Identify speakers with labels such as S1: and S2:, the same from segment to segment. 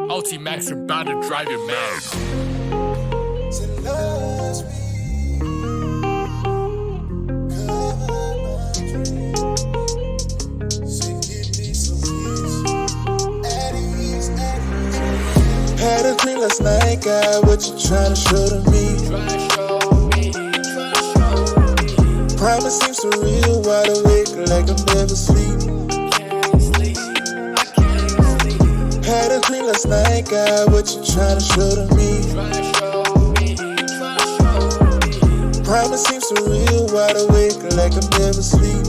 S1: Ultimax about to drive you mad.
S2: Had a dream last night, God, what you trying to show to me? Promise seems surreal, wide awake like I'm never sleep. Had a dream last night, God, what you trying to show to me? Promise seems surreal, wide awake like I'm never sleep.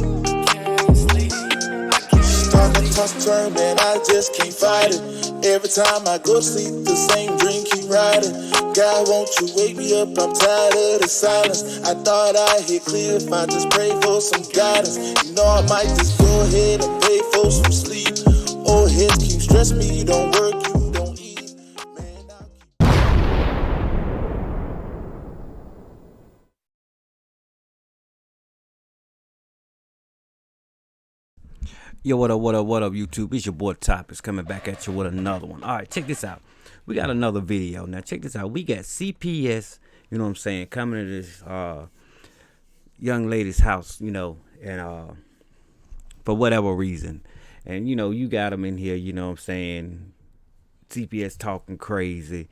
S2: Start to toss turn, man, I just can't fight it. Every time I go to sleep, the same dream keep riding. God, won't you wake me up? I'm tired of the silence. I thought I hit clear if I just pray for some guidance. You know I might just go ahead and pay for some sleep. Old heads keep stressing me, you don't work, you don't eat. Man,
S3: Yo, what up, YouTube? It's your boy Topicz coming back at you with another one. All right, check this out. We got another video. Now, check this out. We got CPS, you know what I'm saying, coming to this young lady's house, you know, and for whatever reason. And, you know, you got them in here, you know what I'm saying, CPS talking crazy.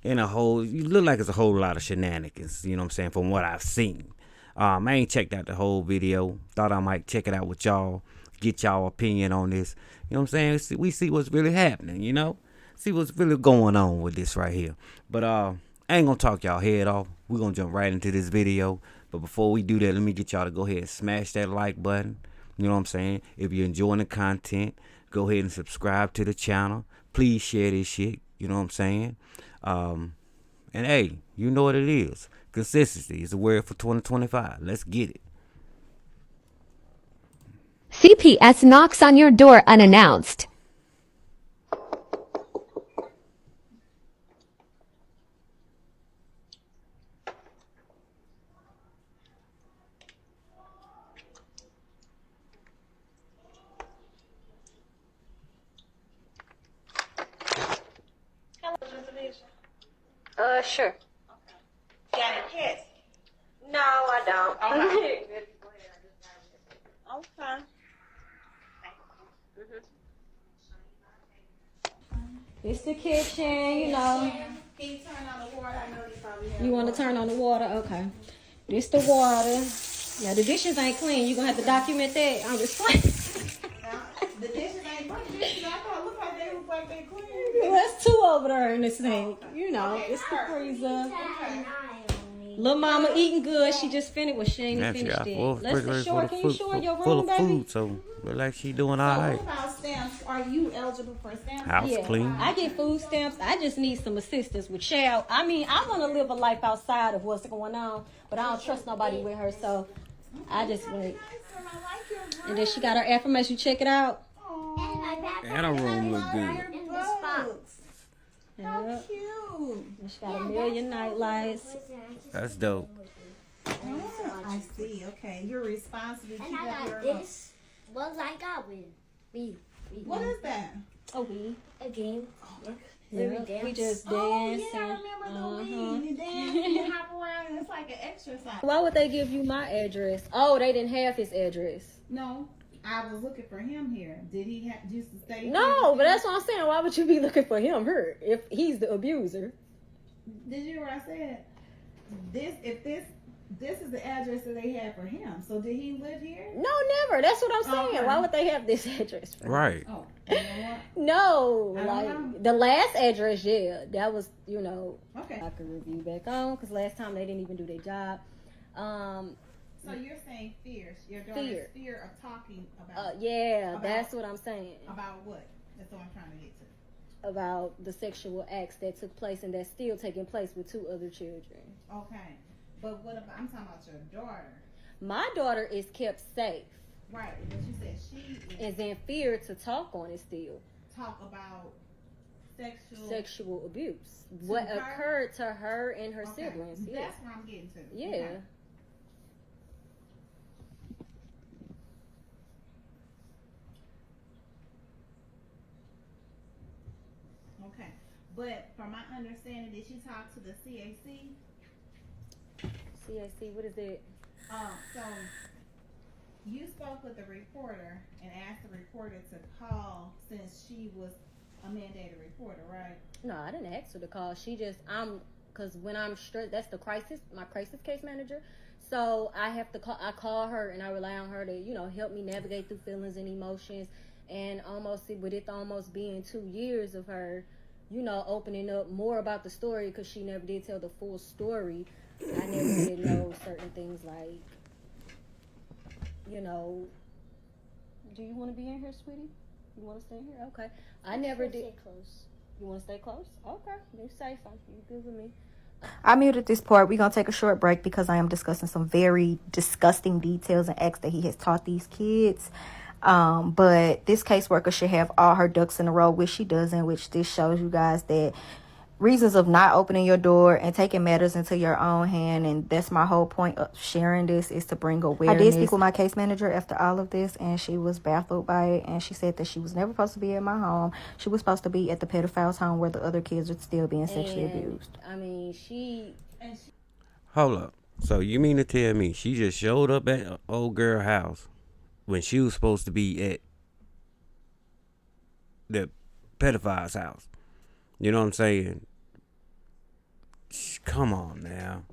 S3: And you look like it's a whole lot of shenanigans, you know what I'm saying, from what I've seen. I ain't checked out the whole video. Thought I might check it out with y'all. Get y'all opinion on this. You know what I'm saying? We see what's really happening, you know? See what's really going on with this right here. But I ain't gonna talk y'all head off. We're gonna jump right into this video. But before we do that, let me get y'all to go ahead and smash that like button. You know what I'm saying? If you're enjoying the content, go ahead and subscribe to the channel. Please share this shit. You know what I'm saying? And hey, you know what it is. Consistency is the word for 2025. Let's get it.
S4: CPS knocks on your door unannounced.
S5: Sure.
S6: Okay. Got any pets?
S5: No, I don't.
S6: Okay. Okay.
S5: It's the kitchen, you know.
S6: Can you turn on the water? I know you probably have.
S5: You want to turn on the water? Okay. This the water. Now the dishes ain't clean. You gonna have to document that. I'm just playing.
S6: The dishes ain't clean. Dishes, I thought look like they look like they clean.
S5: There's two over there in the sink. You know, it's the freezer. Little mama eating good. She just finished. Well, she ain't finished it. Let's see, short. Can you show your
S3: full
S5: room,
S3: of
S5: baby?
S3: food, so look like she doing all right.
S6: What about stamps? Are you eligible for stamps?
S3: House
S5: Yeah,
S3: clean.
S5: I get food stamps. I just need some assistance with Xhale. I mean, I want to live a life outside of what's going on, but I don't trust nobody with her, so I just wait. And then she got her affirmation. Check it out.
S3: And her room look good.
S5: Yep.
S6: Cute.
S5: And she got a million night lights.
S3: That's dope.
S6: I see. Okay, you're responsible.
S7: And I got this. What I got with me.
S6: What is that?
S5: Oh, we.
S7: A game.
S5: Yeah, we just
S6: Oh
S5: dance.
S6: yeah, I remember the Wii. You dance, you hop around, and it's like an exercise.
S5: Why would they give you my address? Oh, they didn't have his address.
S6: No, I was looking for him here. Did he have just to stay?
S5: No, but that's what I'm saying. Why would you be looking for him here if he's the abuser?
S6: Did you hear what I said? This is the address that they had for him. So did he live here?
S5: No, never. That's what I'm saying.
S6: Okay.
S5: Why would they have this address for him?
S3: Right.
S6: Oh, you know
S5: No,
S6: I don't
S5: like
S6: know.
S5: the last address, yeah, that was, you know,
S6: what? Okay.
S5: I could review back on because last time they didn't even do their job.
S6: So you're saying fear? Your daughter's fear of talking about?
S5: Yeah,
S6: About-
S5: that's what I'm saying
S6: About what? That's what I'm trying to get to.
S5: about the sexual acts that took place and that's still taking place with two other children.
S6: Okay. But what about? I'm talking about your daughter.
S5: My daughter is kept safe,
S6: Right. But you said she
S5: is in fear to talk on it still.
S6: talk about
S5: Sexual abuse. What
S6: her?
S5: occurred to her and her
S6: Okay.
S5: siblings. Yeah.
S6: That's what I'm getting to.
S5: Yeah.
S6: Okay. Okay. But from my understanding, did she talk to the CAC?
S5: CAC, what is it?
S6: So you spoke with the reporter and asked the reporter to call since she was a mandated reporter, right?
S5: No, I didn't ask her to call. She just, because when I'm stressed, that's my crisis case manager. So I call her and I rely on her to, you know, help me navigate through feelings and emotions. And with it almost being 2 years of her, you know, opening up more about the story, because she never did tell the full story. I never did know certain things like, you know, do you want to be in here, sweetie? You want to stay in here? Okay. I never did.
S7: Stay close.
S5: You want to stay close? Okay. You safe. You good with me?
S8: I muted this part. We're going to take a short break because I am discussing some very disgusting details and acts that he has taught these kids. But this caseworker should have all her ducks in a row, which she doesn't, which this shows you guys that reasons of not opening your door and taking matters into your own hand. And that's my whole point of sharing this, is to bring awareness. I did speak with my case manager after all of this, and she was baffled by it. And she said that she was never supposed to be at my home. She was supposed to be at the pedophile's home where the other kids are still being sexually abused.
S5: I mean,
S3: Hold up. So you mean to tell me she just showed up at an old girl house when she was supposed to be at the pedophile's house? You know what I'm saying? Come on now.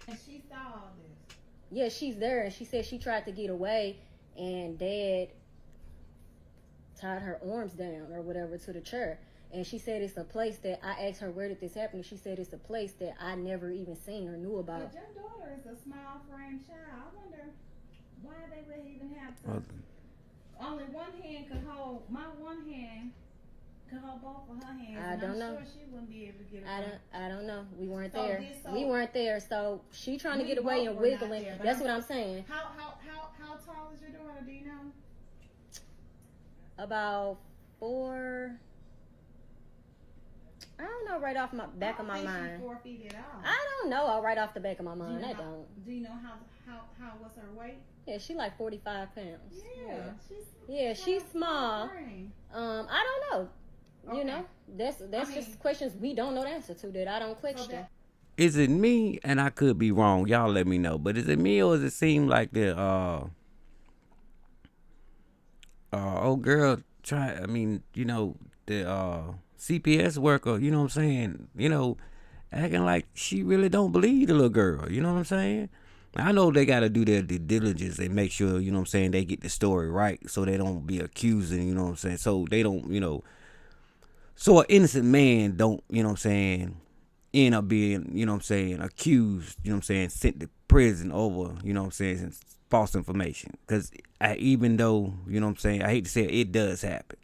S6: And she saw all this.
S5: yeah, she's there, and she said she tried to get away, and Dad tied her arms down or whatever to the chair. And she said it's a place that I asked her, where did this happen? And she said it's a place that I never even seen or knew about.
S6: But your daughter is a small frame child. I wonder why they would even have to. Only one hand could hold. My one hand could hold both of her hands.
S5: I don't know.
S6: I'm sure she wouldn't be able to get away.
S5: I don't know. We weren't
S6: So
S5: there.
S6: this- so-
S5: We weren't there. So she trying to
S6: We
S5: get away
S6: both
S5: and
S6: were not
S5: wiggling.
S6: there, but
S5: That's what I'm saying.
S6: How tall is your daughter? Do you know?
S5: About 4. I don't know right off my back of my mind.
S6: She's 4 feet at all.
S5: I don't know right off the back of my mind. I don't.
S6: Do you know how what's her weight?
S5: Yeah, she like 45 pounds.
S6: Yeah,
S5: She's small.
S6: frame.
S5: I don't know. You
S6: Okay.
S5: know, that's just questions we don't know the answer to, that I don't question.
S3: Is it me, and I could be wrong, y'all let me know, but is it me, or does it seem like the old girl the CPS worker, you know what I'm saying, you know, acting like she really don't believe the little girl, you know what I'm saying? I know they got to do their due diligence and make sure, you know what I'm saying, they get the story right, so they don't be accusing, you know what I'm saying, so they don't, you know, so an innocent man don't, you know what I'm saying, end up being, you know what I'm saying, accused, you know what I'm saying, sent to prison over, you know what I'm saying, false information. Because even though, you know what I'm saying, I hate to say it does happen,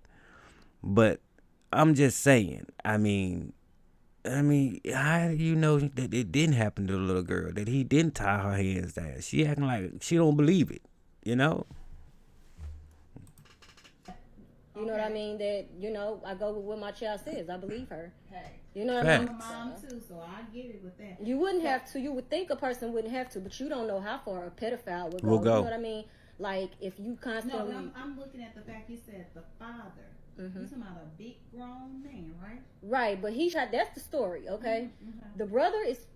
S3: but I'm just saying, I mean, how do you know that it didn't happen to the little girl, that he didn't tie her hands down? She acting like she don't believe it, you know?
S5: You know what I mean? That, you know, I go with what my child says. I believe her.
S6: Hey,
S5: You know what I mean?
S6: I'm a mom too, so I get it with that.
S5: You wouldn't have to. You would think a person wouldn't have to, but you don't know how far a pedophile would go.
S3: Will go.
S5: You know what I mean? Like, if you
S6: No,
S5: constantly...
S6: but I'm looking at the fact you said the father.
S5: Mhm.
S6: You talking about a big grown man, right?
S5: Right, but he tried... That's the story, okay? The brother is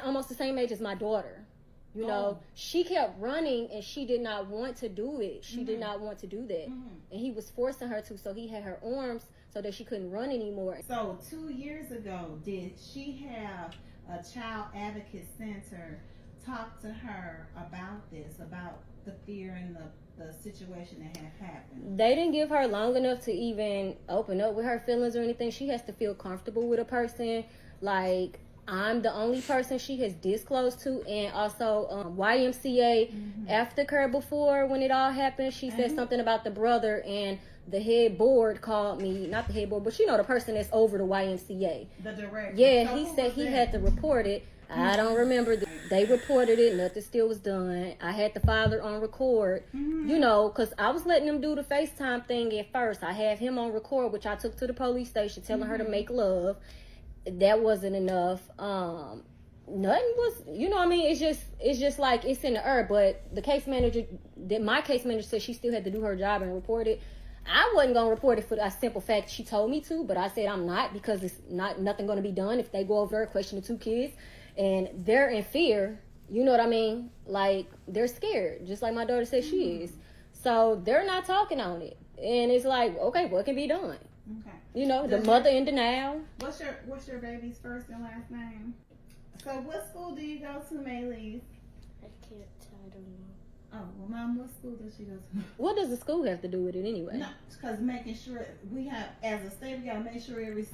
S5: almost the same age as my daughter. You know, she kept running, and she did not want to do it. She did not want to do that. And he was forcing her to, so he had her arms so that she couldn't run anymore.
S6: So 2 years ago, did she have a child advocate center talk to her about this, about the fear and the situation that had happened?
S5: They didn't give her long enough to even open up with her feelings or anything. She has to feel comfortable with a person. Like, I'm the only person she has disclosed to, and also YMCA after her before when it all happened. She said something about the brother, and the head board called me, not the head board, but you know, the person that's over the YMCA.
S6: The director.
S5: Yeah,
S6: So
S5: he
S6: who
S5: said
S6: was
S5: he
S6: that?
S5: had to report it. I don't remember. They reported it. Nothing still was done. I had the father on record, you know, because I was letting them do the FaceTime thing at first. I had him on record, which I took to the police station, telling her to make love. That wasn't enough. Nothing was, you know what I mean? It's just like it's in the air. But the case manager, my case manager said she still had to do her job and report it. I wasn't gonna report it for the simple fact she told me to, but I said I'm not, because it's nothing gonna be done if they go over there question the 2 kids and they're in fear. You know what I mean? Like, they're scared, just like my daughter said she is. So they're not talking on it, and it's like, okay, what can be done?
S6: Okay.
S5: You know, the mother in denial.
S6: What's your baby's first and last name? So what school do you go to, Maylee?
S7: I can't tell. I don't know.
S6: Oh, well, Mom, what school does she go to?
S5: What does the school have to do with it anyway?
S6: No, because making sure we have, as a state, we got to make sure every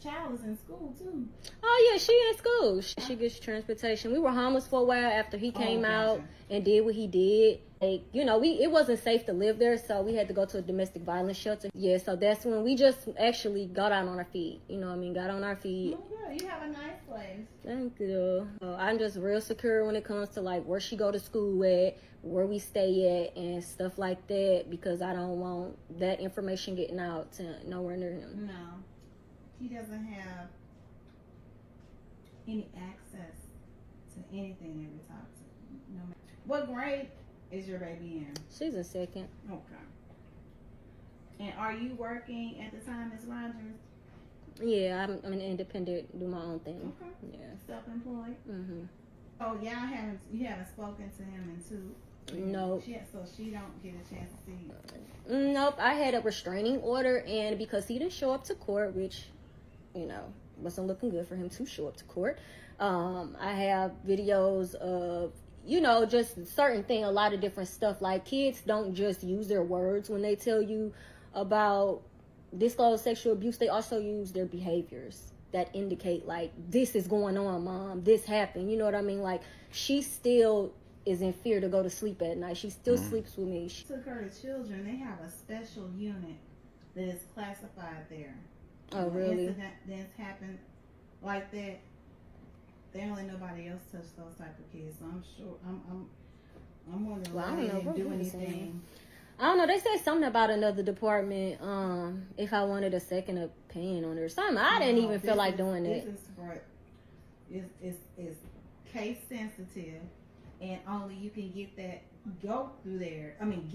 S6: child is in school, too.
S5: Oh, yeah, she in school. She gets transportation. We were homeless for a while after he came out and did what he did. Like, you know, it wasn't safe to live there, so we had to go to a domestic violence shelter. Yeah, so that's when we just actually got out on our feet. You know what I mean? Got on our feet.
S6: Oh, good. You have a nice place.
S5: Thank you. I'm just real secure when it comes to, like, where she go to school at, where we stay at, and stuff like that, because I don't want that information getting out to nowhere near him.
S6: No. He doesn't have any access to anything that we talk to. No. What grade is your baby in?
S5: She's in 2nd.
S6: Okay. And are you working at the time, Ms. Rogers?
S5: Yeah, I'm an independent, do my own thing.
S6: Okay.
S5: Yeah.
S6: Self-employed?
S5: Mm-hmm.
S6: Oh, you haven't spoken to him in 2.
S5: Nope.
S6: So she don't get a chance to see you.
S5: Nope. I had a restraining order, and because he didn't show up to court, which, you know, wasn't looking good for him to show up to court. I have videos of, you know, just certain thing, a lot of different stuff. Like, kids don't just use their words when they tell you about disclosed sexual abuse. They also use their behaviors that indicate, like, this is going on, Mom, this happened. You know what I mean? Like, she still is in fear to go to sleep at night. She still sleeps with me.
S6: Took her to children. They have a special unit that is classified there.
S5: Oh, really?
S6: Incidents happen like that. They don't let nobody else touch those type of kids. So I'm sure I'm wondering why they didn't do anything.
S5: I don't know. They said something about another department. If I wanted a second opinion on it or something. I didn't even feel like doing that.
S6: This is case sensitive, and only you can get that, go through there. I mean,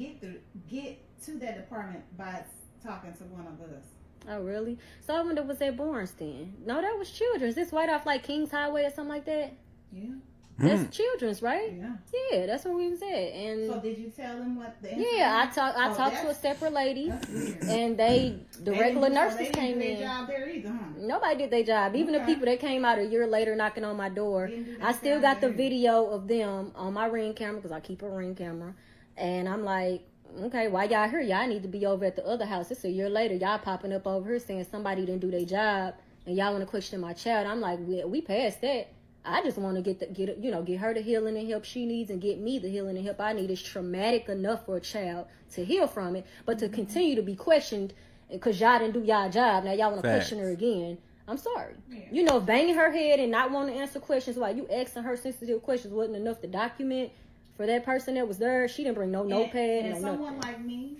S6: get to that department by talking to one of us.
S5: Oh, really? So I wonder, was that Bornstein? No, that was Children's. This right off like Kings Highway or something like that.
S6: Yeah.
S5: That's Children's, right?
S6: Yeah.
S5: Yeah, that's where we was at. And
S6: so did you tell them what the?
S5: Yeah, I talked to a separate lady, and the regular nurses came in.
S6: They didn't do their job there either, huh?
S5: Nobody did their job. Even the people that came out a year later knocking on my door, I still got the video of them on my Ring camera, because I keep a Ring camera, and I'm like, okay, why y'all here? Y'all need to be over at the other house. It's a year later. Y'all popping up over here saying somebody didn't do their job, and y'all want to question my child. I'm like, we passed that. I just want to get her the healing and help she needs, and get me the healing and help I need. It's traumatic enough for a child to heal from it, but to continue to be questioned because y'all didn't do y'all job. Now y'all want to question her again. I'm sorry. Yeah. You know, banging her head and not wanting to answer questions while you asking her sensitive questions wasn't enough to document for that person that was there. She didn't bring no notepad.
S6: And someone like me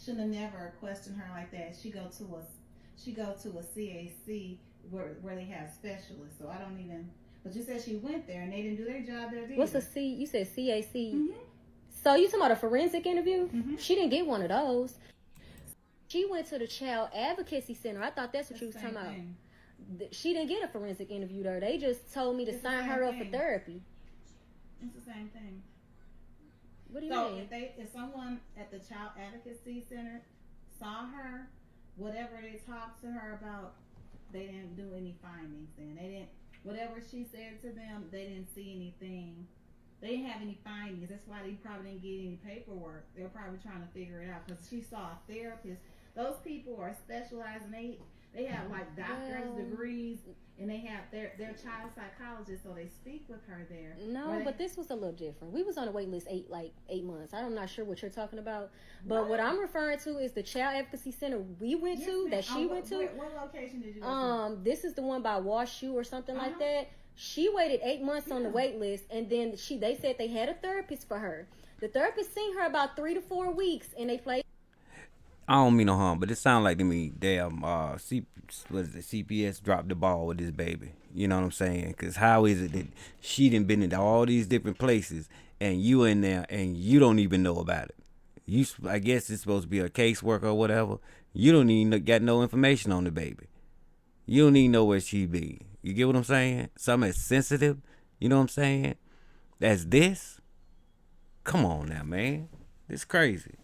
S6: should have never questioned her like that. She go to a CAC where they have specialists. So I don't even. But you said she went there and they didn't do their job there either.
S5: What's a C? You said CAC. Mm-hmm. So you talking about a forensic interview? Mm-hmm. She didn't get one of those. She went to the Child Advocacy Center. I thought that's what you was talking about. She didn't get a forensic interview there. They just told me to sign her up for therapy.
S6: It's the same thing.
S5: What do you mean?
S6: So if someone at the Child Advocacy Center saw her, whatever they talked to her about, they didn't do any findings then. They didn't. Whatever she said to them, they didn't see anything. They didn't have any findings. That's why they probably didn't get any paperwork. They were probably trying to figure it out because she saw a therapist. Those people are specialized, and they have like doctorate degrees, and they have their child psychologists, so they speak with her there.
S5: No, but this was a little different. We was on the wait list 8 months. I'm not sure what you're talking about, but what I'm referring to is the Child Advocacy Center we went to, that she went to.
S6: What location did you go to?
S5: This is the one by WashU or something like that. She waited 8 months on the wait list, and then they said they had a therapist for her. The therapist seen her about 3 to 4 weeks, and they played.
S3: I don't mean no harm, but it sounds like to me, damn, CPS dropped the ball with this baby. You know what I'm saying? Because how is it that she done been into all these different places and you in there and you don't even know about it? I guess it's supposed to be a caseworker or whatever. You don't even got no information on the baby. You don't even know where she be. You get what I'm saying? Something as sensitive, you know what I'm saying? As this? Come on now, man. This crazy.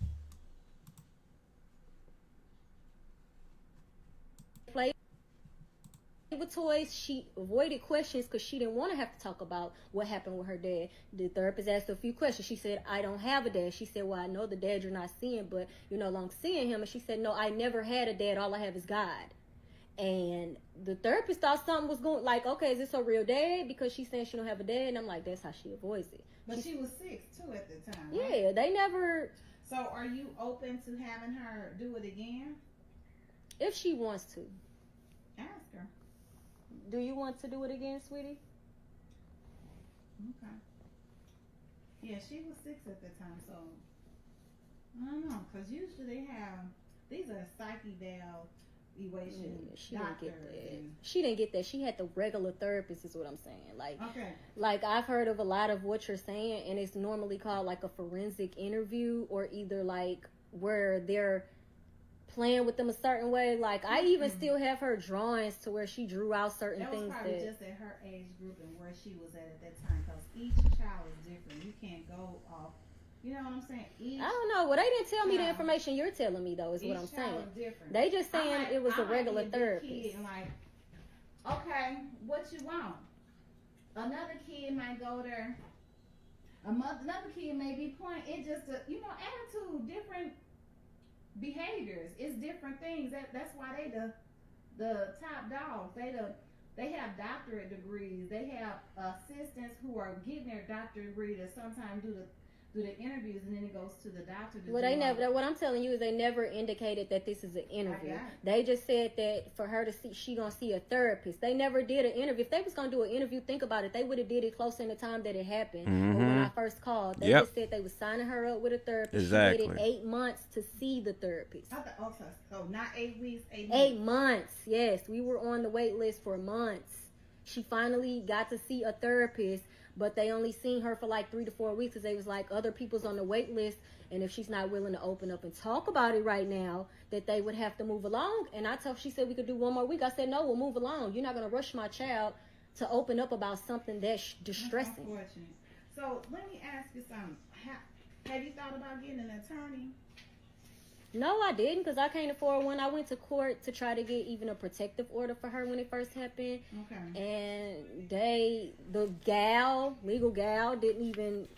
S5: With toys, she avoided questions because she didn't want to have to talk about what happened with her dad. The therapist asked her a few questions. She said, I don't have a dad. She said, well, I know the dad you're not seeing, but you're no longer seeing him. And she said, no, I never had a dad. All I have is God. And the therapist thought something was going, like, okay, is this her real dad? Because she's saying she don't have a dad. And I'm like, that's how she avoids it.
S6: But she was 6 too at the time.
S5: Yeah,
S6: right?
S5: they never.
S6: So are you open to having her do it again?
S5: If she wants to.
S6: Ask her.
S5: Do you want to do it again, sweetie?
S6: Okay. Yeah, she was 6 at the time, so I don't know, because usually they have, these are psych evaluation
S5: She
S6: doctors.
S5: didn't get that. She didn't get that. She had the regular therapist, is what I'm saying. Like,
S6: okay.
S5: Like I've heard of a lot of what you're saying, and it's normally called like a forensic interview, or either like where they're playing with them a certain way. Like I even still have her drawings to where she drew out certain
S6: That was
S5: things.
S6: probably
S5: That
S6: just at her age group and where she was at that time, because each child is different. You can't go off. You know what I'm saying?
S5: I don't know. Well, they didn't tell me the information you're telling me though. Is what I'm saying.
S6: Is different.
S5: They just saying it was a regular therapist.
S6: Kid and like, okay, what you want? Another kid might go there. Another kid may be pointing. It just attitude, different behaviors. It's different things. That's why they the top dogs. They have doctorate degrees. They have assistants who are getting their doctorate degree that sometimes do the interviews, and then it goes to the doctor.
S5: Well, they never. What I'm telling you is they never indicated that this is an interview. They just said that for her to see, she gonna see a therapist. They never did an interview. If they was gonna do an interview, think about it. They would have did it close in the time that it happened, or when I first called. They just said they was signing her up with a therapist.
S3: Exactly.
S5: She waited 8 months to see the therapist.
S6: So not 8 weeks. 8 months.
S5: 8 months. Yes, we were on the wait list for months. She finally got to see a therapist. But they only seen her for like 3 to 4 weeks because they was like other people's on the wait list. And if she's not willing to open up and talk about it right now, that they would have to move along. And she said we could do 1 more week. I said, no, we'll move along. You're not going to rush my child to open up about something that's distressing.
S6: That's unfortunate. So let me ask you something. Have you thought about getting an attorney?
S5: No, I didn't, because I can't afford one. I went to court to try to get even a protective order for her when it first happened.
S6: Okay.
S5: And the legal gal, didn't even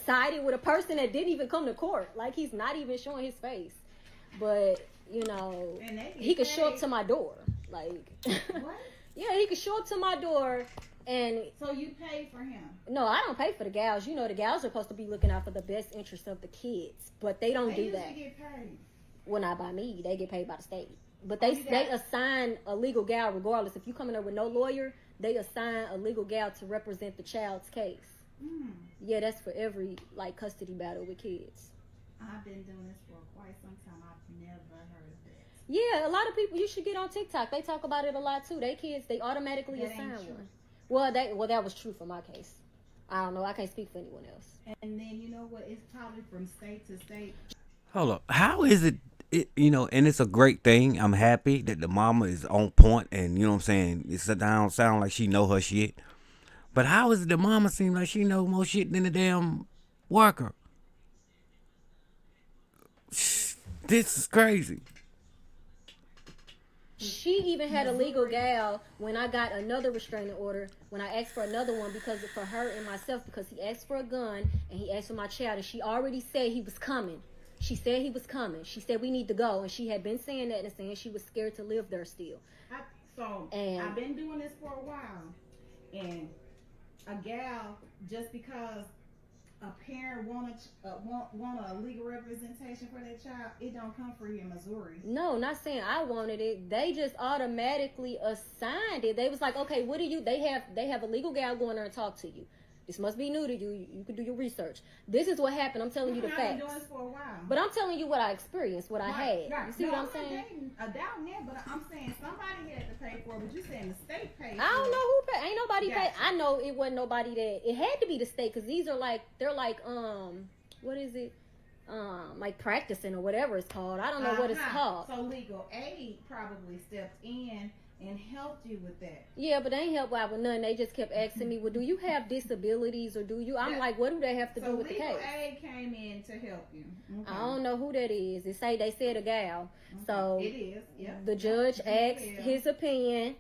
S5: sided with a person that didn't even come to court. Like, he's not even showing his face. But, he could show up to my door. Like,
S6: what?
S5: Yeah, he could show up to my door. And
S6: so you pay for him?
S5: No, I don't pay for the gals. The gals are supposed to be looking out for the best interest of the kids, but they don't do that.
S6: They get paid.
S5: Well, not by me. They get paid by the state. But they assign a legal gal regardless. If you come in there with no lawyer, they assign a legal gal to represent the child's case. Yeah, that's for every custody battle with kids.
S6: I've been doing this for quite some time. I've never heard of that.
S5: Yeah, a lot of people. You should get on TikTok. They talk about it a lot too. They kids, they automatically assign one. Well, that was true for my case. I don't know. I can't speak for anyone else.
S6: And then, you know what? It's probably from state to state.
S3: Hold up. How is it, and it's a great thing. I'm happy that the mama is on point and, you know what I'm saying, it don't sound like she know her shit. But how is it the mama seem like she know more shit than the damn worker? This is crazy.
S5: She even had a legal gal when I got another restraining order, when I asked for another one for her and myself, because he asked for a gun and he asked for my child, and she already said he was coming. She said he was coming. She said we need to go, and she had been saying that and saying she was scared to live there still.
S6: I've been doing this for a while, and a gal, just because a parent want a legal representation for their child, it don't come free in Missouri.
S5: No, not saying I wanted it. They just automatically assigned it. They was like, okay, what do you? They have a legal gal going there and talk to you. This must be new to you. You can do your research. This is what happened. I'm telling you the facts.
S6: I've been doing this for a while.
S5: But I'm telling you what I experienced, what I had.
S6: Right.
S5: You see what I'm saying?
S6: I doubt that, but I'm saying somebody had to pay for it. But you saying the state paid?
S5: I don't know who paid. Ain't nobody paid. I know it wasn't nobody that. It had to be the state, because these are they're what is it? like practicing or whatever it's called. I don't know what it's called.
S6: So legal aid probably stepped in and helped you with that.
S5: Yeah, but they ain't helped out with nothing. They just kept asking me, well, do you have disabilities or do you? I'm like, what do they have to do with the case?
S6: So legal aid came in to help you. Okay.
S5: I don't know who that is. They said a gal.
S6: Okay.
S5: So
S6: it is. Yeah.
S5: The judge asked his opinion.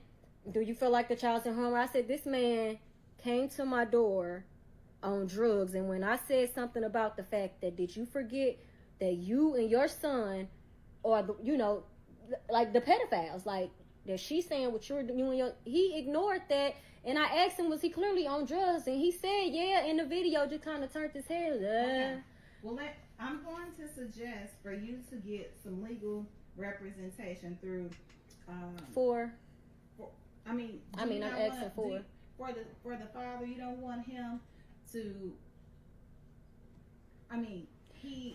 S5: Do you feel like the child's in harm? I said, this man came to my door on drugs, and when I said something about the fact that, did you forget that you and your son are, like the pedophiles, like that she's saying what you're doing, he ignored that, and I asked him, was he clearly on drugs, and he said, yeah, in the video, just kind of turned his head.
S6: Okay. Well, I'm going to suggest for you to get some legal representation through. I'm
S5: asking for
S6: the father. You don't want him to.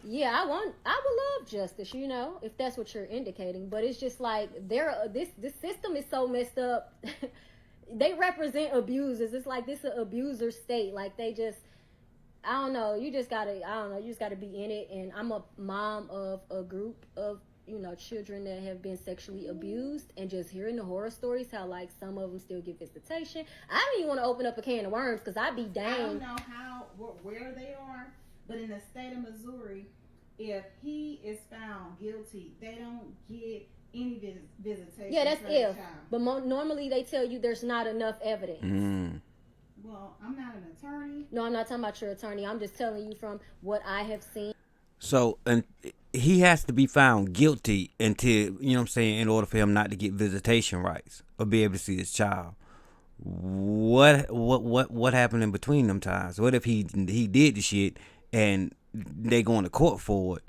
S6: Yeah,
S5: I would love justice, if that's what you're indicating. But it's just like this system is so messed up. They represent abusers. It's like this is an abuser state. Like they just, I don't know. You just gotta be in it. And I'm a mom of a group of children that have been sexually abused, and just hearing the horror stories, how like some of them still get visitation. I don't even want to open up a can of worms because I'd be dang.
S6: I don't know where they are. But in the state of Missouri, if he is found guilty, they don't get any visitation.
S5: Yeah, that's if.
S6: Child.
S5: But normally they tell you there's not enough evidence.
S3: Mm.
S6: Well, I'm not an attorney.
S5: No, I'm not talking about your attorney. I'm just telling you from what I have seen.
S3: So, and he has to be found guilty until, in order for him not to get visitation rights or be able to see his child. What happened in between them times? What if he did the shit and they going to court for it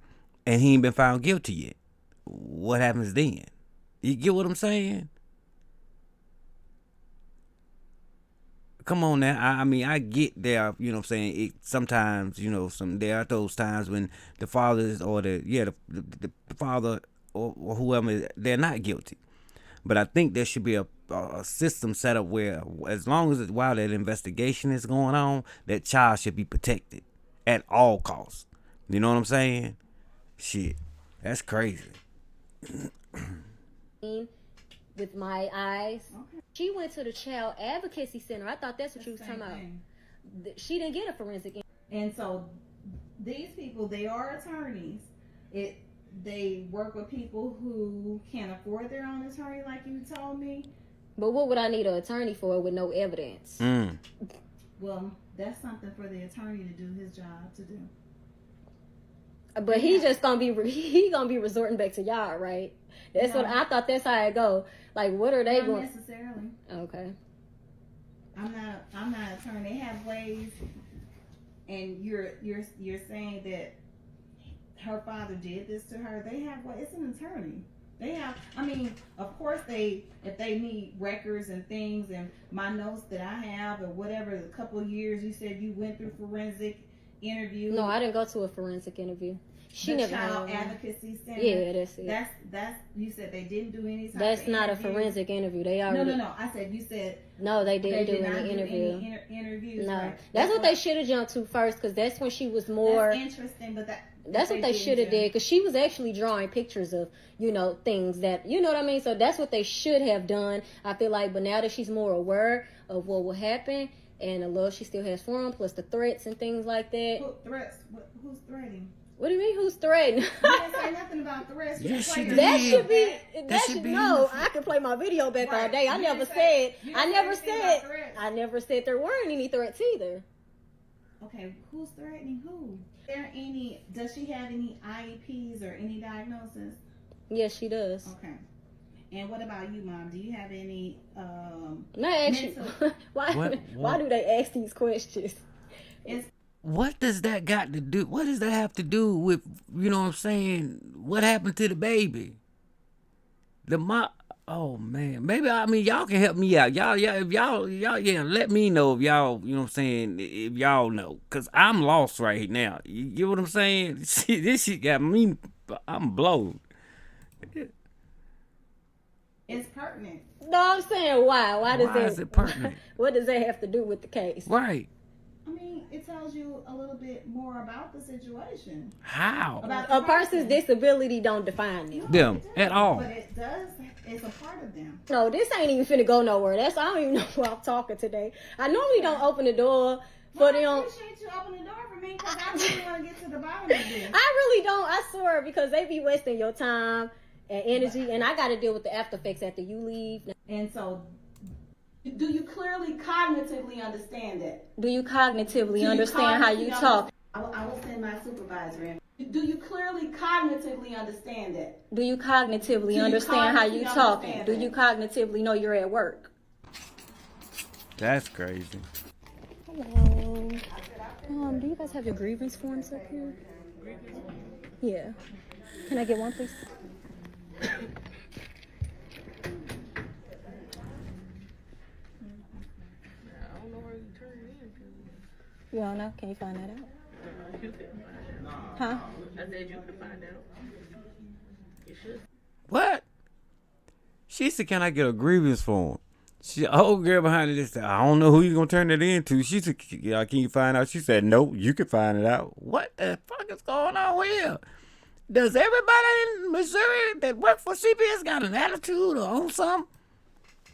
S3: and he ain't been found guilty yet? What happens then? You get what I'm saying? Come on now. I get there, sometimes, there are those times when the fathers or the father or whoever, they're not guilty. But I think there should be a system set up where, as long as while that investigation is going on, that child should be protected at all costs. You know what I'm saying? Shit, that's crazy.
S5: With my eyes, she went to the Child Advocacy Center. I thought that's what you was talking about. She didn't get a forensic.
S6: And so these people, they are attorneys. They work with people who can't afford their own attorney, like you told me.
S5: But what would I need an attorney for with no evidence?
S3: Mm.
S6: Well, that's something for the attorney to do his job to do.
S5: But he's just gonna be resorting back to y'all, right? That's what I thought. That's how it go. Like, what are they going?
S6: Not necessarily.
S5: Okay.
S6: I'm not an attorney. They have ways, and you're saying that her father did this to her. They have it's an attorney. They have, of course if they need records and things and my notes that I have or whatever, a couple of years you said you went through forensic interview.
S5: No, I didn't go to a forensic interview. She
S6: the
S5: never
S6: Child Advocacy Center.
S5: Yeah, that's it.
S6: That's you said they didn't do any type
S5: That's
S6: of
S5: not
S6: interview.
S5: A forensic interview. They already.
S6: No. I said you said.
S5: No, they didn't do
S6: not
S5: any interview.
S6: Interviews.
S5: No,
S6: right?
S5: that's what they should have jumped to first, because that's when she was more.
S6: That's interesting, but
S5: that's what they should have did, because she was actually drawing pictures of, things that, what I mean? So that's what they should have done, I feel like. But now that she's more aware of what will happen and the love she still has for him, plus the threats and things like that.
S6: Threats? Who's threatening?
S5: What do you mean, who's threatening?
S6: You didn't say nothing about threats.
S3: Yes, she did.
S5: That should be. No, I can play my video back all day. I never said there weren't any threats either.
S6: Okay, who's threatening who? Does she have any IEPs or any diagnosis?
S5: Yes, she does.
S6: Okay. And what about you, Mom? Do you have any
S5: why do they ask these questions?
S3: What does that got to do? What does that have to do with, what happened to the baby? Oh man, maybe y'all can help me out. Y'all, let me know if y'all, if y'all know, cause I'm lost right now. You get what I'm saying? See, this shit got me. I'm blown.
S6: It's pertinent.
S5: No, I'm saying why? Why
S3: is it pertinent?
S5: What does that have to do with the case?
S3: Right.
S6: mean, it tells you a little bit more about the situation.
S3: How?
S6: About
S5: A person's disability don't define them.
S3: At all.
S6: But it does. It's a part of them.
S5: No, this ain't even finna go nowhere. I don't even know who I'm talking today. I normally don't open the door for them.
S6: I appreciate you opening the door for me because I really want to get to the bottom of this.
S5: I really don't. I swear, because they be wasting your time and energy, and I got to deal with the after effects after you leave.
S6: And so, do you clearly cognitively understand that?
S5: Do you cognitively understand how you talk?
S6: I will send my supervisor in. Do you clearly cognitively understand that?
S5: Do you cognitively understand how you talk? Do you cognitively know you're at work?
S3: That's crazy.
S5: Hello. Do you guys have your grievance forms up here? Yeah. Can I get one, please?
S9: I don't know where you turn it in.
S5: You don't know? Can you find that out?
S9: You can find out.
S5: Huh?
S9: I said you can find out. You should.
S3: What? She said, "Can I get a grievance form?" She, old girl behind it said, "I don't know who you gonna turn it into." She said, "Yeah, can you find out?" She said, "Nope, you can find it out." What the fuck is going on here? Does everybody in Missouri that work for CPS got an attitude or on something?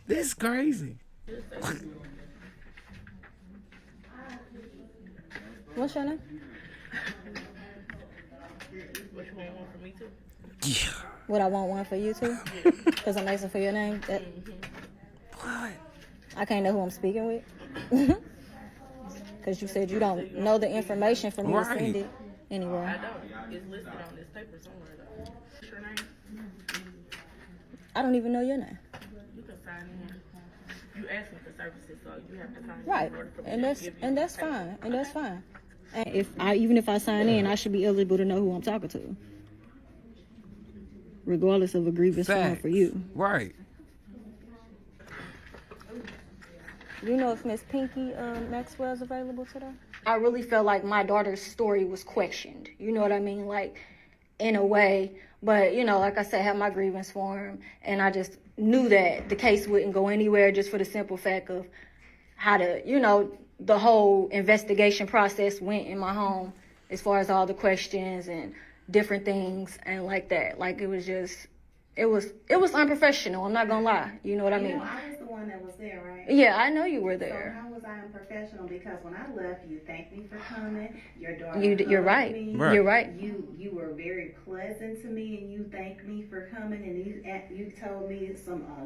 S3: This is crazy.
S5: What's your name?
S9: What you want one for me too?
S3: Yeah.
S5: Would I want one for you too? Because I'm asking for your name.
S3: What?
S5: I can't know who I'm speaking with. Because you said you don't know the information for me to send it anywhere.
S9: I don't. It's listed on this paper somewhere though. What's your name?
S5: I don't even know your name.
S9: You can sign in. You asking for services, so you have to sign in.
S5: Right,
S9: in order for me
S5: and
S9: to
S5: that's
S9: give you
S5: and that's
S9: information.
S5: fine, and that's fine. And even if I sign in, I should be eligible to know who I'm talking to, regardless of a grievance form for you.
S3: Right.
S5: Do you know if Miss Pinky Maxwell's available today? I really felt like my daughter's story was questioned. You know what I mean? Like, in a way. But, you know, like I said, I had my grievance form, and I just knew that the case wouldn't go anywhere just for the simple fact of how the whole investigation process went in my home as far as all the questions and different things and like that. Like, it was unprofessional. I'm not going to lie. You know what I mean?
S6: I was the one that was there, right?
S5: Yeah, I know you were
S6: So
S5: there.
S6: how was I unprofessional? Because when I left, you thanked me for coming. Your daughter
S5: You're
S6: hugged
S5: right.
S6: me.
S3: Right.
S5: You're right.
S6: You were very pleasant to me, and you thanked me for coming, and you told me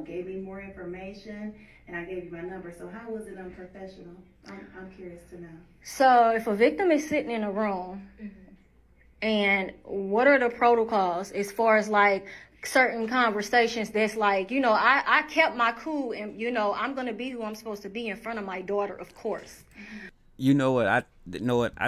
S6: gave me more information, and I gave you my number. So how was it unprofessional? I'm curious to know.
S5: So if a victim is sitting in a room, and what are the protocols as far as like certain conversations that's like, I kept my cool and, I'm going to be who I'm supposed to be in front of my daughter, of course.
S3: You know what? I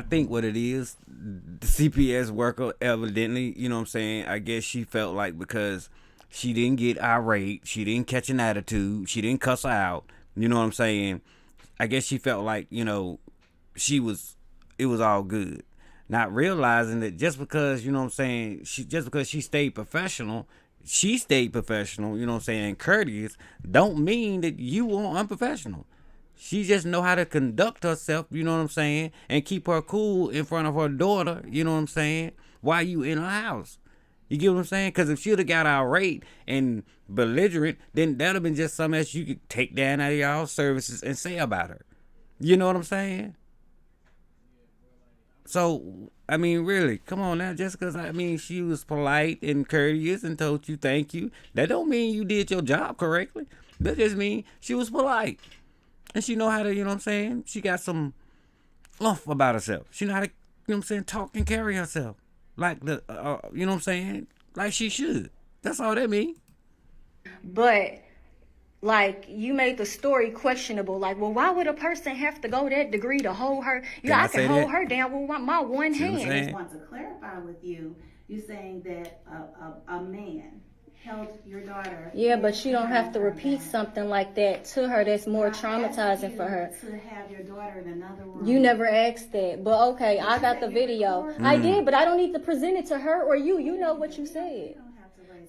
S3: think what it is, the CPS worker evidently, you know what I'm saying? I guess she felt like because she didn't get irate, she didn't catch an attitude, she didn't cuss her out, you know what I'm saying? I guess she felt like, it was all good. Not realizing that just because, you know what I'm saying, because she stayed professional, you know what I'm saying, and courteous, don't mean that you are unprofessional. She just know how to conduct herself, you know what I'm saying, and keep her cool in front of her daughter, you know what I'm saying, while you in her house. You get what I'm saying? Because if she would have got irate and belligerent, then that would have been just something else you could take down out of y'all services and say about her. You know what I'm saying? So, I mean, really, come on now. Just because, she was polite and courteous and told you thank you, that don't mean you did your job correctly. That just means she was polite. And she know how to, you know what I'm saying? She got some oomph about herself. She know how to, you know what I'm saying, talk and carry herself. Like you know what I'm saying? Like she should. That's all that mean.
S5: But, like, you made the story questionable. Like, well, why would a person have to go that degree to hold her? I can hold her down with my one hand.
S6: I just want to clarify with you. You saying that a man held your daughter.
S5: Yeah, but she don't have to repeat something like that to her that's more traumatizing for her.
S6: To have your daughter in another room.
S5: You never asked that. But okay, I got the video. I did, but I don't need to present it to her or you. You know what you said.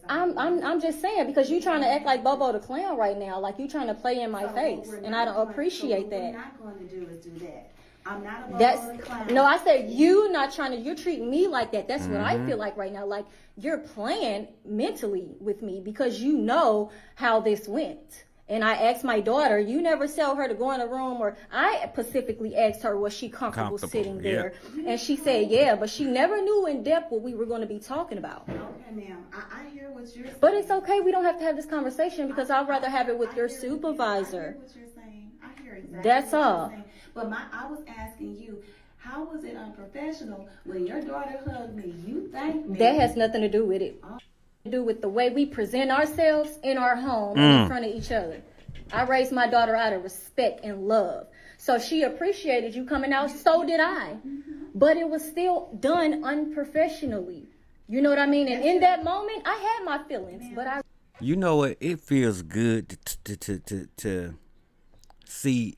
S5: I'm just saying, because you trying to act like Bobo the Clown right now, like you trying to play in my face, and I don't appreciate that.
S6: What we're not going to do is do that. I'm not a
S5: That's
S6: bubbly clown.
S5: no. I said you not trying to. You're treating me like that. That's what I feel like right now. Like you're playing mentally with me because you know how this went. And I asked my daughter, you never tell her to go in a room, or I specifically asked her, was she comfortable sitting there? And she said, yeah, but she never knew in depth what we were going to be talking about.
S6: Okay, ma'am. I hear what you're saying.
S5: But it's okay. We don't have to have this conversation because I'd rather have it with your supervisor.
S6: I hear what you're saying. I hear exactly
S5: That's
S6: what
S5: all.
S6: you're saying. But I was asking you, how was it unprofessional when your daughter hugged me? You thanked me.
S5: That has nothing to do with it. To do with the way we present ourselves in our home and in front of each other. I raised my daughter out of respect and love. So she appreciated you coming out. So did I. But it was still done unprofessionally. You know what I mean? And in that moment, I had my feelings. But I...
S3: You know what? It feels good to see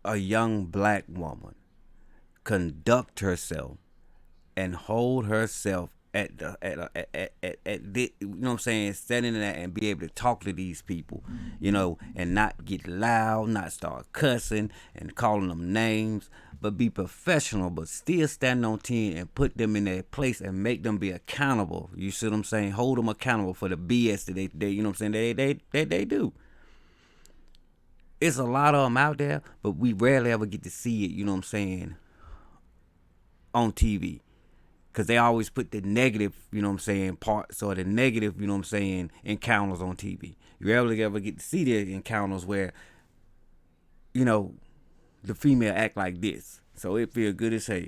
S3: a young black woman conduct herself and hold herself at the you know what I'm saying, standing there and be able to talk to these people, you know, and not get loud, not start cussing and calling them names, but be professional, but still stand on 10 and put them in their place and make them be accountable. You see what I'm saying? Hold them accountable for the BS that they you know what I'm saying, they do. It's a lot of them out there, but we rarely ever get to see it, you know what I'm saying, on TV. Because they always put the negative, you know what I'm saying, parts or the negative, you know what I'm saying, encounters on TV. You rarely ever get to see the encounters where, you know, the female act like this. So it feel good as hell.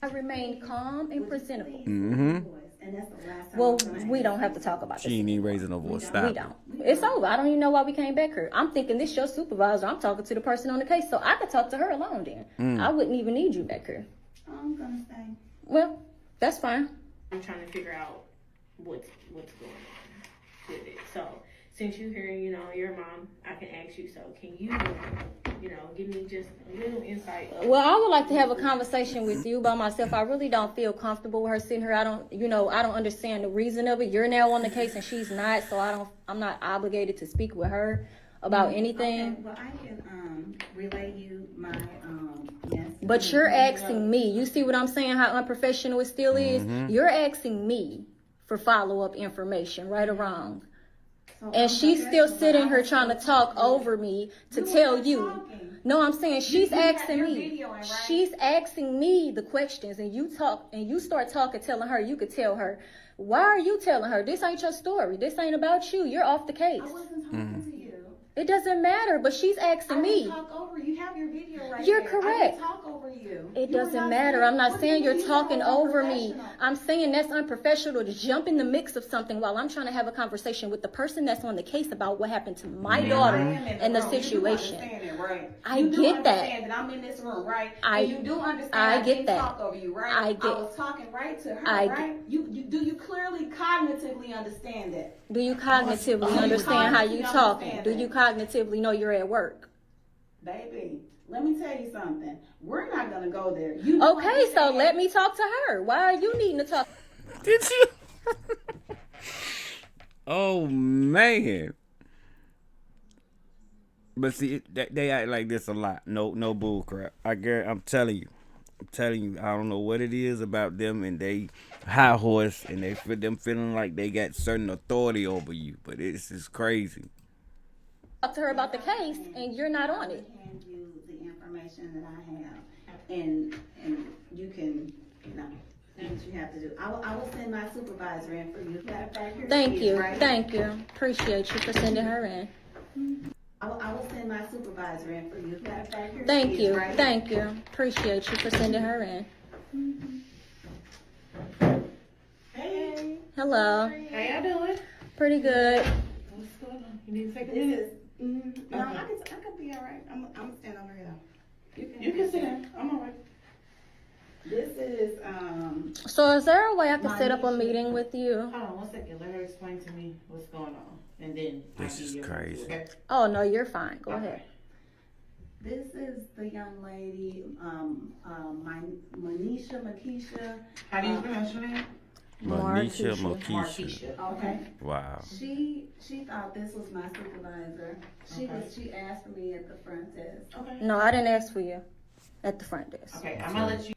S5: I remain calm and presentable.
S3: Mm-hmm.
S5: Well, we don't have to talk about this.
S3: She ain't even raising no voice. Stop.
S5: We don't. It's over. I don't even know why we came back here. I'm thinking this your supervisor. I'm talking to the person on the case, so I could talk to her alone then. I wouldn't even need you back here.
S6: I'm going to stay.
S5: Well, that's fine.
S9: I'm trying to figure out what's going on with it. So since you're here, you know, your mom, I can ask you. So can you, you know, give me just a little insight?
S5: Well, I would like to have a conversation with you by myself. I really don't feel comfortable with her sitting here. I don't understand the reason of it. You're now on the case and she's not, so I'm not obligated to speak with her about anything.
S6: Okay, well, I can relay you my yes.
S5: But you're asking me. You see what I'm saying? How unprofessional it still is. You're asking me for follow-up information, right or wrong.
S6: So
S5: And she's still sitting here trying to talk over me to tell you.
S6: Talking.
S5: No, I'm saying she's
S6: You have
S5: asking
S6: your
S5: me.
S6: video in, right?
S5: She's asking me the questions, and you talk and you start talking, telling her. You could tell her, why are you telling her? This ain't your story. This ain't about you. You're off the case.
S6: I wasn't talking to you.
S5: It doesn't matter, but she's asking
S6: I
S5: me.
S6: didn't talk over you. You have your video right
S5: You're
S6: there.
S5: correct.
S6: I didn't talk over you.
S5: It
S6: You were
S5: doesn't
S6: not
S5: matter.
S6: saying-
S5: I'm not
S6: what
S5: saying
S6: do you
S5: you're
S6: mean
S5: talking
S6: that's
S5: over me.
S6: unprofessional?
S5: I'm saying that's unprofessional to jump in the mix of something while I'm trying to have a conversation with the person that's on the case about what happened to my daughter and the situation. I
S6: You do
S5: get that.
S6: understand that I'm in this room, right?
S5: I-
S6: And you do understand
S5: I get
S6: didn't
S5: that.
S6: talk over you, right?
S5: I get-
S6: was talking right to her,
S5: I
S6: right? Do you clearly cognitively understand that?
S5: Do you cognitively
S6: Oh, you
S5: understand how you
S6: cognitively
S5: talking?
S6: understand
S5: Do
S6: that.
S5: you cognitively know you're at work?
S6: Baby, let me tell you something. We're not gonna go there. You do
S5: Okay, so
S6: understand.
S5: let me talk to her. Why are you needing to talk?
S3: Did you? Oh man. But see, they act like this a lot. No bull crap. I'm telling you. I don't know what it is about them and they high horse and them feeling like they got certain authority over you. But it's just crazy.
S5: Talk to her about the case, and you're not on it.
S6: Hand you the information that I have, and you can, you know, do what you have to do. I will send my supervisor in for you. Matter of fact, here
S5: Thank
S6: she is,
S5: you.
S6: right?
S5: Thank you. Appreciate you for sending her in.
S6: I will send my supervisor in for you. Matter of fact, here
S5: Thank
S6: she is,
S5: you.
S6: right?
S5: Thank you. Appreciate you for sending her in.
S6: Hey,
S5: Hello.
S9: How y'all doing?
S5: Pretty good.
S9: What's going on? You need to take a
S6: this
S9: minute?
S6: is. No, I can be all right. I'm standing over here.
S9: You can sit down. I'm all right.
S6: This is
S5: So is there a way I can set up a meeting with you?
S9: Hold on 1 second. Let her explain to me what's going on. And then
S3: This is crazy.
S9: Okay.
S5: Oh, no, you're fine. Go ahead.
S6: This is the young lady, Makisha.
S9: How do you pronounce your name?
S3: Monisha
S5: Marquisha.
S3: Mokisha.
S6: Okay.
S3: Wow.
S6: She thought this was my supervisor. She asked for me at the front desk.
S9: Okay.
S5: No, I didn't ask for you. at the front desk.
S6: Okay, I'm gonna let you.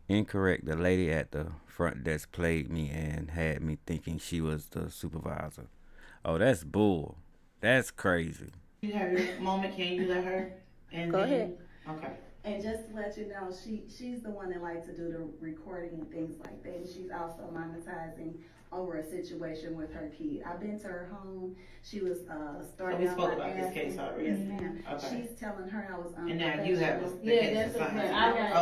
S3: Incorrect. The lady at the front desk played me and had me thinking she was the supervisor. Oh, that's bull. That's crazy.
S6: You have your moment. Can you let her? And
S5: Go
S6: then,
S5: ahead.
S6: Okay.
S10: And just to let you know, she's the one that likes to do the recording and things like that. And she's also monetizing over a situation with her kid. I've been to her home. She was starting out by asking. We spoke about this case already. Yes, ma'am. Okay. She's telling her I was unprofessional. And now you have the case assigned.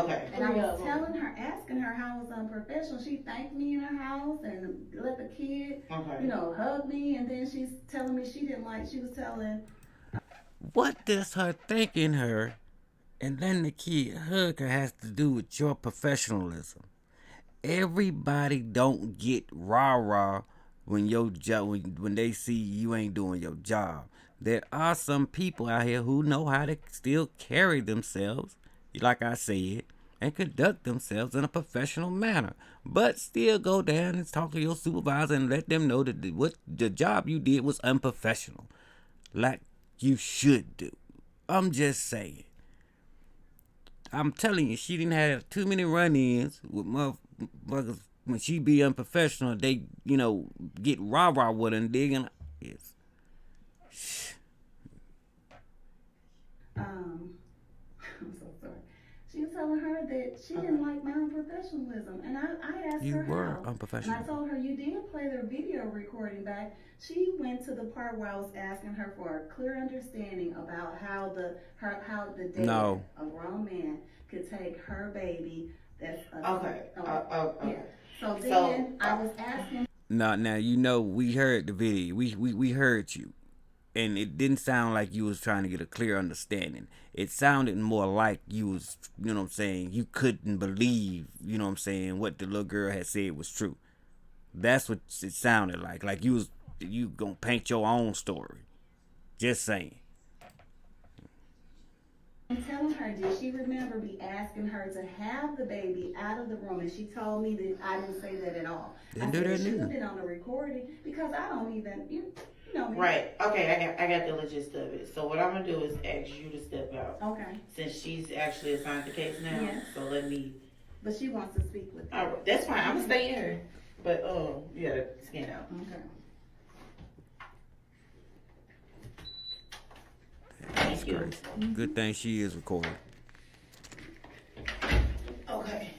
S10: Okay. And I was telling her, asking her how I was unprofessional. She thanked me in her house and let the kid, hug me. And then she's telling me she didn't like. She was telling.
S3: What does her thanking her and letting the kid hug her has to do with your professionalism? Everybody don't get rah-rah when your job when they see you ain't doing your job. There are some people out here who know how to still carry themselves, like I said, and conduct themselves in a professional manner, but still go down and talk to your supervisor and let them know that what the job you did was unprofessional, like you should do. I'm just saying. I'm telling you, she didn't have too many run-ins with motherfuckers. When she be unprofessional, they, get rah-rah with her and digging. Yes.
S10: I'm so sorry. She was telling her that she didn't like my unprofessionalism. And I asked
S3: You
S10: her
S3: were
S10: how.
S3: unprofessional.
S10: And I told her, you did play the video recording back. She went to the part where I was asking her for a clear understanding about how the dad, a grown man, could take her baby. That's okay. Yeah. So then I was asking.
S3: Now we heard the video. We heard you, and it didn't sound like you was trying to get a clear understanding. It sounded more like you was, you couldn't believe, what the little girl had said was true. That's what it sounded like. Like you gonna paint your own story. Just saying.
S10: I'm telling her, did she remember me asking her to have the baby out of the room? And she told me that I didn't say that at all.
S3: Didn't do that
S10: she
S3: neither.
S10: should have been on the recording because I don't even, you know me.
S6: Right. Okay, I got the gist of it. So what I'm going to do is ask you to step out.
S10: Okay.
S6: Since she's actually assigned the case now.
S10: Yes.
S6: So let me.
S10: But she wants to speak with me.
S6: All right, that's fine. I'm going to stay here. But, you got to scan out.
S10: Okay.
S6: Thank you.
S3: Good thing she is recording.
S6: Okay.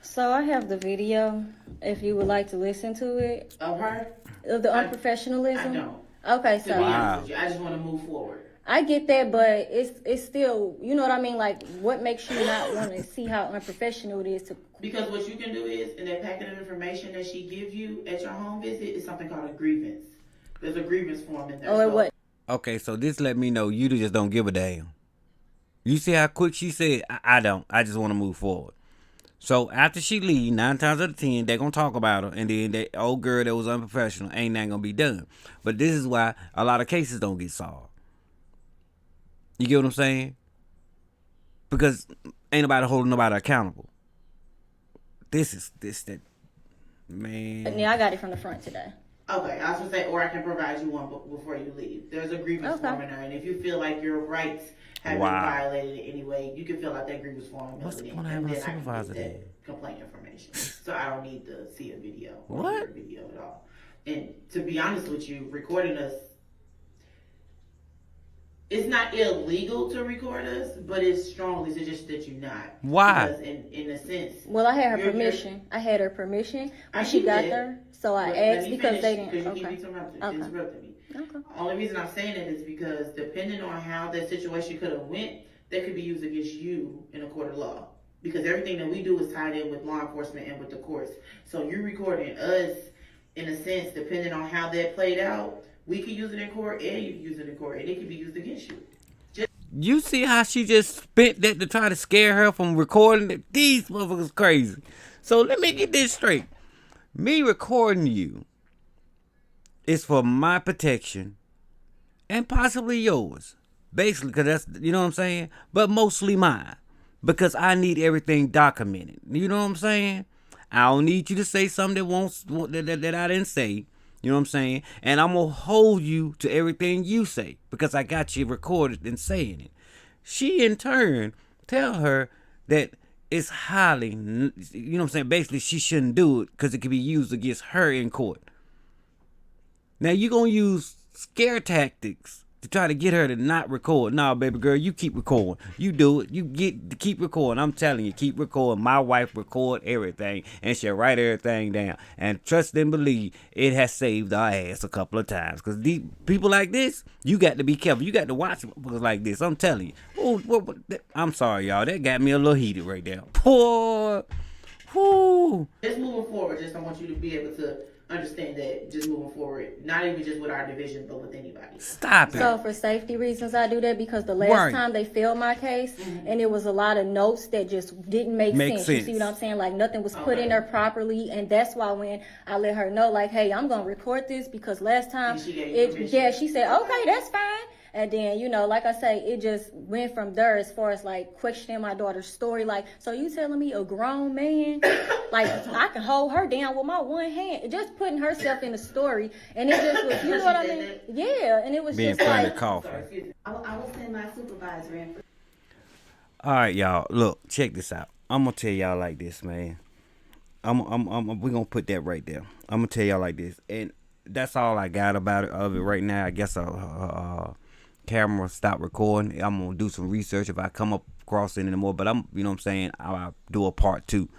S5: So I have the video if you would like to listen to it.
S6: Of her?
S5: Of the unprofessionalism?
S6: I don't.
S5: Okay,
S6: To
S5: so
S6: be honest with you, I just want to move forward.
S5: I get that, but it's still, you know what I mean? Like, what makes you not want to see how unprofessional it is to...
S6: Because what you can do is, in that packet of information that she gives you at your home visit, is something called a grievance. There's a grievance form in there.
S5: Oh, what?
S3: Okay, so this let me know you just don't give a damn. You see how quick she said, I don't. I just want to move forward. So after she leave, 9 times out of 10, they're going to talk about her. And then that old girl that was unprofessional ain't that going to be done. But this is why a lot of cases don't get solved. You get what I'm saying? Because ain't nobody holding nobody accountable. That, man.
S5: Yeah, I got it from the front today.
S6: Okay, I was going to say, or I can provide you one before you leave. There's a grievance form in there, and if you feel like your rights have been violated in any way, you can fill out that grievance form and
S3: What's
S6: mail
S3: the
S6: it in.
S3: point of
S6: And
S3: having
S6: then
S3: a supervisor
S6: I can
S3: there?
S6: get that complaint information. So I don't need to see a video or
S3: What?
S6: hear a video at all. And to be honest with you, recording us, it's not illegal to record us, but it's strongly suggested that you not.
S3: Why?
S6: Because in a sense.
S5: Well, I had her permission. I had her permission when she got there. So I asked because they didn't.
S6: Because you keep interrupting me.
S5: Okay.
S6: Only reason I'm saying that is because depending on how that situation could have went, that could be used against you in a court of law. Because everything that we do is tied in with law enforcement and with the courts. So you're recording us, in a sense, depending on how that played out, we can use it in court and you can use it in court, and it can be used against you.
S3: You see how she just spent that to try to scare her from recording it? These motherfuckers crazy. So let me get this straight. Me recording you is for my protection and possibly yours. Basically, because that's, you know what I'm saying? But mostly mine. Because I need everything documented. You know what I'm saying? I don't need you to say something that I didn't say. You know what I'm saying? And I'm going to hold you to everything you say because I got you recorded and saying it. She, in turn, tell her that it's highly, you know what I'm saying? Basically, she shouldn't do it because it could be used against her in court. Now, you're going to use scare tactics to try to get her to not record. Nah, baby girl, you keep recording. You do it. You get to keep recording. I'm telling you, keep recording. My wife record everything, and she'll write everything down. And trust and believe, it has saved our ass a couple of times. Because these people like this, you got to be careful. You got to watch people like this. I'm telling you. I'm sorry, y'all. That got me a little heated right there. Poor. Whoo.
S11: Just moving forward, I want you to be able to understand that just moving forward, not even just with our division, but with anybody.
S3: Stop it.
S5: So for safety reasons, I do that because the last time they filed my case, and it was a lot of notes that just didn't make sense. You see what I'm saying? Like nothing was put in there properly, and that's why when I let her know, like, hey, I'm gonna record this because last time, she said, okay, that's fine. And then, you know, like I say, it just went from there as far as, like, questioning my daughter's story. Like, so you telling me a grown man, like, I can hold her down with my one hand. Just putting herself in the story. And it just was, you know what I mean? Yeah, and it was
S3: being
S5: just like...
S10: I will send my supervisor in.
S3: All right, y'all. Look, check this out. I'm going to tell y'all like this, man. We're going to put that right there. I'm going to tell y'all like this. And that's all I got about it right now. I guess camera stop recording. I'm gonna do some research if I come up across it anymore, but I'm, you know what I'm saying, I'll do a part 2.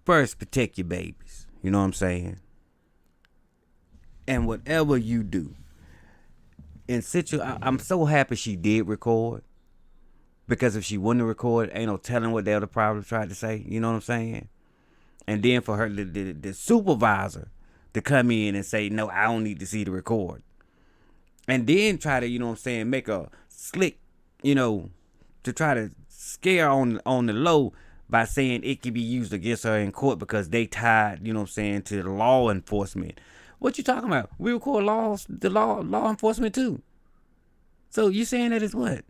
S3: First, protect your babies, you know what I'm saying, and whatever you do in I'm so happy she did record, because if she wouldn't have recorded, ain't no telling what they would have probably tried to say, you know what I'm saying. And then for her, the supervisor to come in and say, no, I don't need to see the record. And then try to, you know what I'm saying, make a slick, you know, to try to scare on the low by saying it can be used against her in court because they tied, you know what I'm saying, to the law enforcement. What you talking about? We record law enforcement too. So you saying that is what?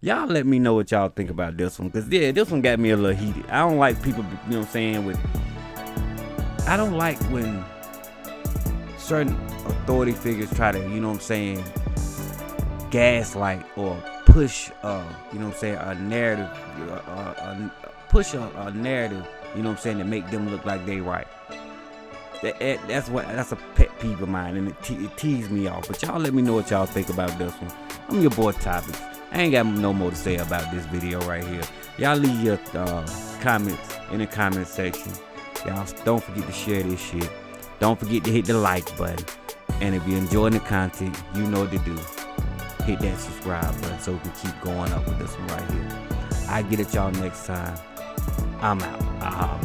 S3: Y'all let me know what y'all think about this one. Because, yeah, this one got me a little heated. I don't like people, you know what I'm saying, I don't like when certain authority figures try to, you know what I'm saying, gaslight or push, you know what I'm saying, a narrative, push a narrative, you know what I'm saying, to make them look like they right. That's a pet peeve of mine, and it teased me off. But y'all let me know what y'all think about this one. I'm your boy Topicz. I ain't got no more to say about this video right here. Y'all leave your comments in the comment section. Y'all don't forget to share this shit. Don't forget to hit the like button. And if you're enjoying the content, you know what to do. Hit that subscribe button so we can keep going up with this one right here. I get it y'all next time. I'm out.